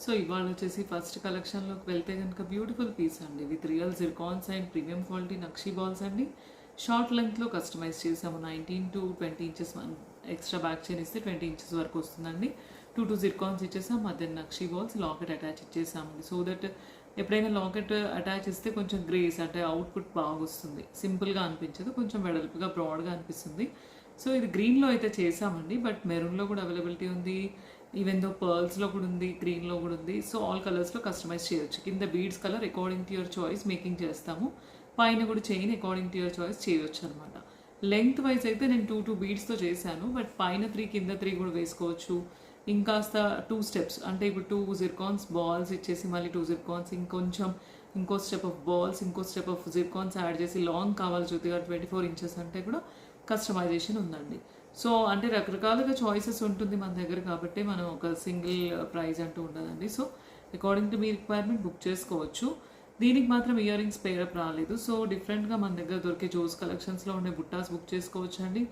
So ఇవాళ వచ్చేసి first కలెక్షన్లోకి వెళ్తే కనుక బ్యూటిఫుల్ పీస్ అండి with real zircons and premium quality nakshi balls అండి. షార్ట్ లెంగ్త్లో కస్టమైజ్ చేసాము. 19 to 20 inches extra back chain ఇస్తే 20 ఇంచెస్ వరకు వస్తుందండి. 2 జిర్కాన్స్ ఇచ్చేసాం, మధ్య నక్షీ బాల్స్, లాకెట్ అటాచ్ ఇచ్చేసామండి. సో దట్ ఎప్పుడైనా లాకెట్ అటాచ్ ఇస్తే కొంచెం గ్రేస్ అంటే అవుట్పుట్ బాగా వస్తుంది, సింపుల్గా అనిపించదు, కొంచెం వెడల్పుగా బ్రాడ్గా అనిపిస్తుంది. సో ఇది గ్రీన్లో అయితే చేసామండి, బట్ మెరూన్లో కూడా అవైలబిలిటీ ఉంది, ఈవెన్ దో పర్ల్స్లో కూడా ఉంది, గ్రీన్లో కూడా ఉంది. సో ఆల్ కలర్స్లో కస్టమైజ్ చేయొచ్చు. కింద beads colour according to your choice making చేస్తాము, పైన కూడా chain according to your choice చేయొచ్చు అనమాట. లెంగ్త్ వైజ్ అయితే నేను 2 బీడ్స్తో చేశాను, బట్ పైన 3 కింద 3 కూడా వేసుకోవచ్చు. ఇంకాస్త 2 స్టెప్స్ అంటే ఇప్పుడు 2 జిర్కాన్స్ బాల్స్ ఇచ్చేసి మళ్ళీ 2 జిర్కాన్స్ ఇంకో స్టెప్ ఆఫ్ బాల్స్, ఇంకో స్టెప్ ఆఫ్ జిర్కాన్స్ యాడ్ చేసి లాంగ్ కావాలి జ్యోతిగా 24 ఇంచెస్ అంటే కూడా కస్టమైజేషన్ ఉందండి. సో అంటే రకరకాలుగా చాయిసెస్ ఉంటుంది మన దగ్గర, కాబట్టి మనం ఒక సింగిల్ ప్రైస్ అంటూ ఉండదండి. So according to me requirement book చేసుకోవచ్చు. దీనికి మాత్రం ఇయర్ రింగ్స్ పేరప్ రాలేదు. సో డిఫరెంట్గా మన దగ్గర దొరికే జోస్ కలెక్షన్స్లో ఉండే బుట్టాస్ బుక్ చేసుకోవచ్చు అండి.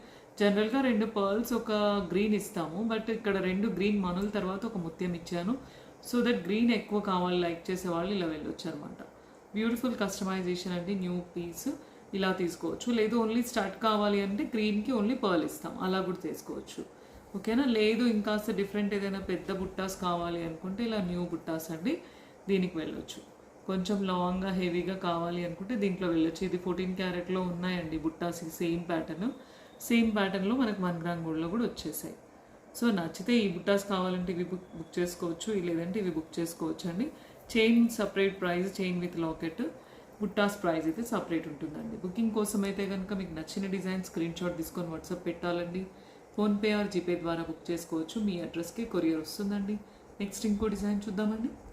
జనరల్గా 2 పర్ల్స్ ఒక గ్రీన్ ఇస్తాము, బట్ ఇక్కడ 2 గ్రీన్ మనుల తర్వాత ఒక ముత్యం ఇచ్చాను. సో దట్ గ్రీన్ ఎక్కువ కావాలి లైక్ చేసే వాళ్ళు ఇలా వెళ్ళొచ్చు అనమాట. బ్యూటిఫుల్ కస్టమైజేషన్ అండి. న్యూ పీస్ ఇలా తీసుకోవచ్చు. లేదు ఓన్లీ స్టార్ట్ కావాలి అంటే గ్రీన్కి ఓన్లీ పర్ల్ ఇస్తాం, అలా కూడా తీసుకోవచ్చు. ఓకేనా? లేదు ఇంకాస్త డిఫరెంట్ ఏదైనా పెద్ద బుట్టాస్ కావాలి అనుకుంటే ఇలా న్యూ బుట్టాస్ అండి, దీనికి వెళ్ళొచ్చు. కొంచెం లాంగ్గా హెవీగా కావాలి అనుకుంటే దీంట్లో వెళ్ళొచ్చు. ఇది 14 క్యారెట్లో ఉన్నాయండి బుట్టాస్, సేమ్ ప్యాటర్న్లో మనకు 1 గ్రామ్ గోల్డ్లో కూడా వచ్చేసాయి. సో నచ్చితే ఈ బుట్టాస్ కావాలంటే ఇవి బుక్ చేసుకోవచ్చు, లేదంటే ఇవి బుక్ చేసుకోవచ్చు అండి. Chain separate price, chain with locket, బుట్టాస్ ప్రైస్ అయితే సపరేట్ ఉంటుందండి. బుకింగ్ కోసం అయితే కనుక మీకు నచ్చిన డిజైన్ స్క్రీన్ షాట్ తీసుకొని వాట్సాప్ పెట్టాలండి. ఫోన్పే ఆర్ జీపే ద్వారా బుక్ చేసుకోవచ్చు. మీ అడ్రస్కి కొరియర్ వస్తుందండి. నెక్స్ట్ ఇంకో డిజైన్ చూద్దామండి.